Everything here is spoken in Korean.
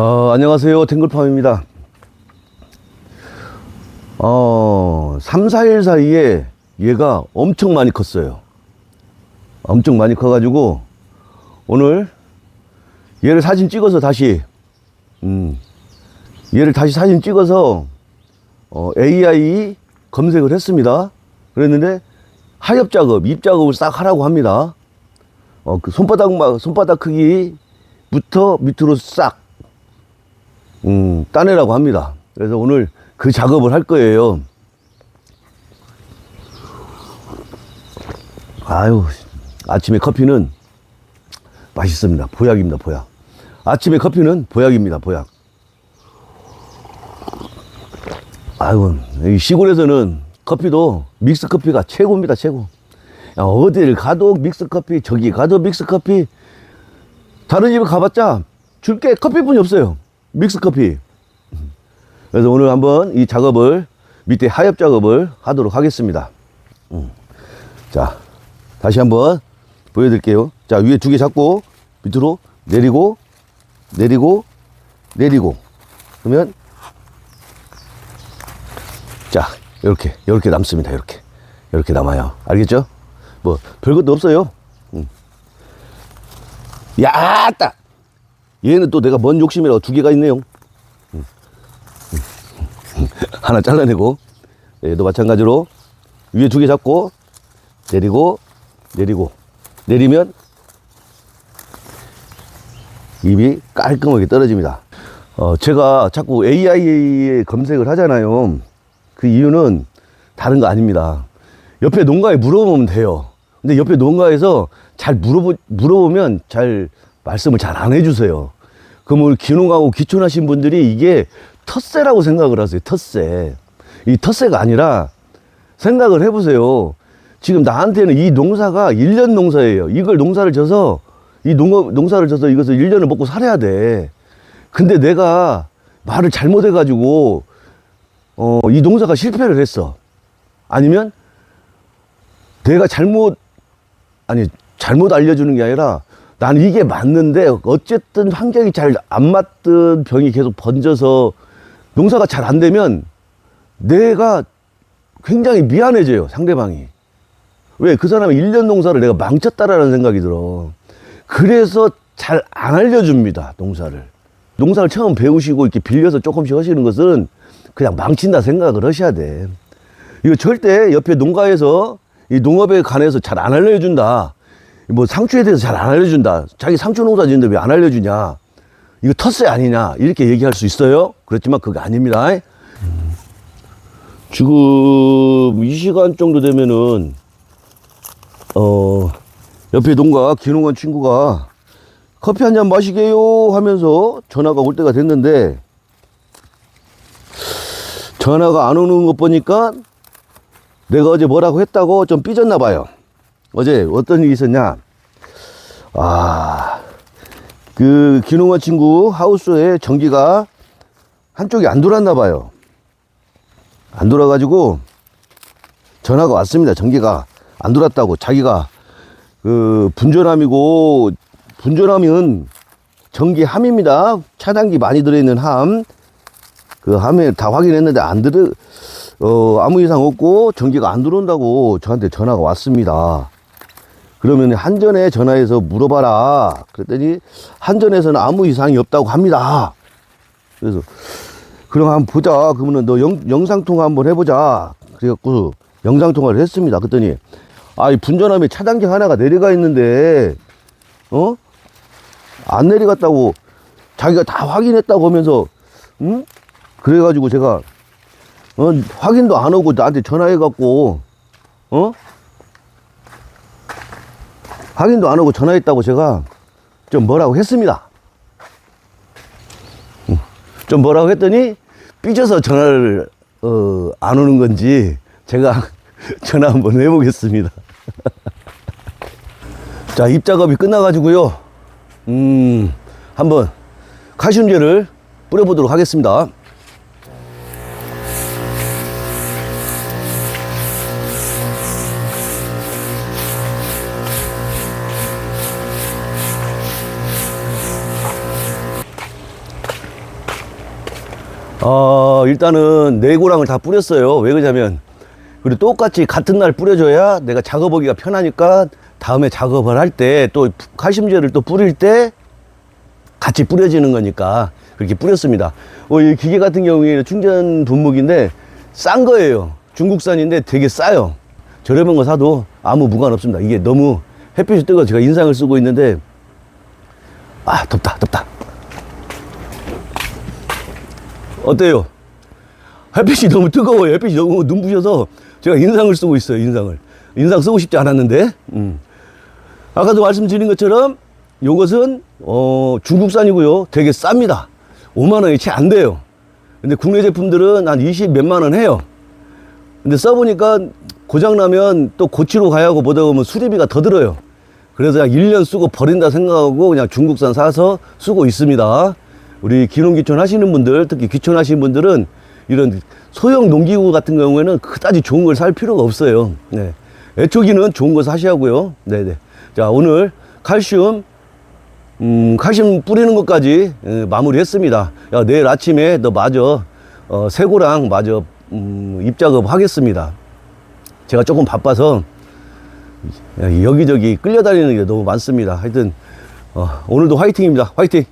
안녕하세요. 탱글팜입니다. 3, 4일 사이에 얘가 엄청 많이 컸어요. 엄청 많이 커가지고 오늘 얘를 사진 찍어서 다시 얘를 다시 사진 찍어서 AI 검색을 했습니다. 그랬는데 하엽 작업, 잎 작업을 싹 하라고 합니다. 그 손바닥 크기부터 밑으로 싹 따내라고 합니다. 그래서 오늘 그 작업을 할 거예요. 아유, 아침에 커피는 맛있습니다. 보약입니다, 보약. 아침에 커피는 보약입니다, 보약. 아유, 이 시골에서는 커피도 믹스 커피가 최고입니다, 최고. 야, 어딜 가도 믹스 커피, 저기 가도 믹스 커피. 다른 집에 가봤자 줄 게 커피뿐이 없어요. 믹스 커피. 그래서 오늘 한번 이 작업을, 밑에 하엽 작업을 하도록 하겠습니다. 자, 다시 한번 보여드릴게요. 자, 위에 두 개 잡고 밑으로 내리고 내리고 내리고, 그러면 자, 이렇게 남습니다. 이렇게 남아요. 알겠죠? 뭐 별것도 없어요. 야따, 얘는 또 내가 뭔 욕심이라고 두 개가 있네요. 하나 잘라내고, 얘도 마찬가지로 위에 두 개 잡고 내리고 내리고 내리면 잎이 깔끔하게 떨어집니다. 제가 자꾸 AI에 검색을 하잖아요. 그 이유는 다른 거 아닙니다. 옆에 농가에 물어보면 돼요. 근데 옆에 농가에서 잘 물어보면 잘 말씀을 잘 안 해주세요. 그러면 귀농하고 귀촌하신 분들이 이게 텃세라고 생각을 하세요. 텃세. 이 텃세가 아니라, 생각을 해보세요. 지금 나한테는 이 농사가 1년 농사예요. 이걸 농사를 져서, 농사를 져서 이것을 1년을 먹고 살아야 돼. 근데 내가 말을 잘못해가지고 이 농사가 실패를 했어. 아니면 내가 잘못 알려주는 게 아니라, 나는 이게 맞는데 어쨌든 환경이 잘 안 맞든 병이 계속 번져서 농사가 잘 안 되면 내가 굉장히 미안해져요, 상대방이. 왜? 그 사람이 1년 농사를 내가 망쳤다라는 생각이 들어. 그래서 잘 안 알려줍니다, 농사를. 농사를 처음 배우시고 이렇게 빌려서 조금씩 하시는 것은 그냥 망친다 생각을 하셔야 돼. 이거 절대 옆에 농가에서 이 농업에 관해서 잘 안 알려준다. 뭐 상추에 대해서 잘 안 알려준다. 자기 상추 농사 짓는데 왜 안 알려주냐. 이거 텃세 아니냐. 이렇게 얘기할 수 있어요. 그렇지만 그거 아닙니다. 지금 이 시간 정도 되면은, 옆에 농가 귀농한 친구가 커피 한 잔 마시게요 하면서 전화가 올 때가 됐는데, 전화가 안 오는 것 보니까 내가 어제 뭐라고 했다고 좀 삐졌나 봐요. 어제 어떤 일이 있었냐. 그 귀농한 친구 하우스에 전기가 한쪽이 안 돌았나 봐요. 안 돌아가지고 전화가 왔습니다. 전기가 안 돌았다고. 자기가 그 분전함이고, 분전함은 전기함입니다. 차단기 많이 들어있는 함. 그 함에 다 확인했는데 아무 이상 없고 전기가 안 들어온다고 저한테 전화가 왔습니다. 그러면 한전에 전화해서 물어봐라. 그랬더니 한전에서는 아무 이상이 없다고 합니다. 그래서 그럼 한번 보자. 그러면 너 영상통화 한번 해보자. 그래갖고 영상통화를 했습니다. 그랬더니 이 분전함에 차단기 하나가 내려가 있는데 안 내려갔다고 자기가 다 확인했다고 하면서, 그래가지고 제가 확인도 안 하고 나한테 전화해갖고 확인도 안 하고 전화했다고 제가 좀 뭐라고 했습니다. 좀 뭐라고 했더니 삐져서 전화를 안 오는 건지 제가 전화 한번 해보겠습니다. 자, 잎 작업이 끝나가지고요. 한번 칼슘제를 뿌려보도록 하겠습니다. 일단은 내고랑을 다 뿌렸어요. 왜 그러냐면, 그리고 똑같이 같은 날 뿌려줘야 내가 작업하기가 편하니까 다음에 작업을 할 때 또 칼슘제를 또 뿌릴 때 같이 뿌려지는 거니까 그렇게 뿌렸습니다. 이 기계 같은 경우에 충전 분무기인데 싼 거예요. 중국산인데 되게 싸요. 저렴한 거 사도 아무 무관 없습니다. 이게 너무 햇빛이 뜨거워. 제가 인상을 쓰고 있는데, 덥다. 어때요? 햇빛이 너무 뜨거워요. 햇빛이 너무 눈부셔서 제가 인상을 쓰고 있어요. 인상 쓰고 싶지 않았는데. 아까도 말씀드린 것처럼 요것은 중국산이고요. 되게 쌉니다. 5만 원이 채 안 돼요. 근데 국내 제품들은 한 20 몇만 원 해요. 근데 써보니까 고장나면 또 고치러 가야 하고 보다 보면 수리비가 더 들어요. 그래서 그냥 1년 쓰고 버린다 생각하고 그냥 중국산 사서 쓰고 있습니다. 우리 기농기촌 하시는 분들, 특히 귀촌 하시는 분들은 이런 소형 농기구 같은 경우에는 그다지 좋은 걸 살 필요가 없어요. 네. 애초기는 좋은 거 사셔야고요. 네네. 자, 오늘 칼슘 뿌리는 것까지 마무리 했습니다. 야, 내일 아침에 너 마저 새고랑 마저 입작업 하겠습니다. 제가 조금 바빠서 여기저기 끌려다니는 게 너무 많습니다. 하여튼 오늘도 화이팅입니다. 화이팅!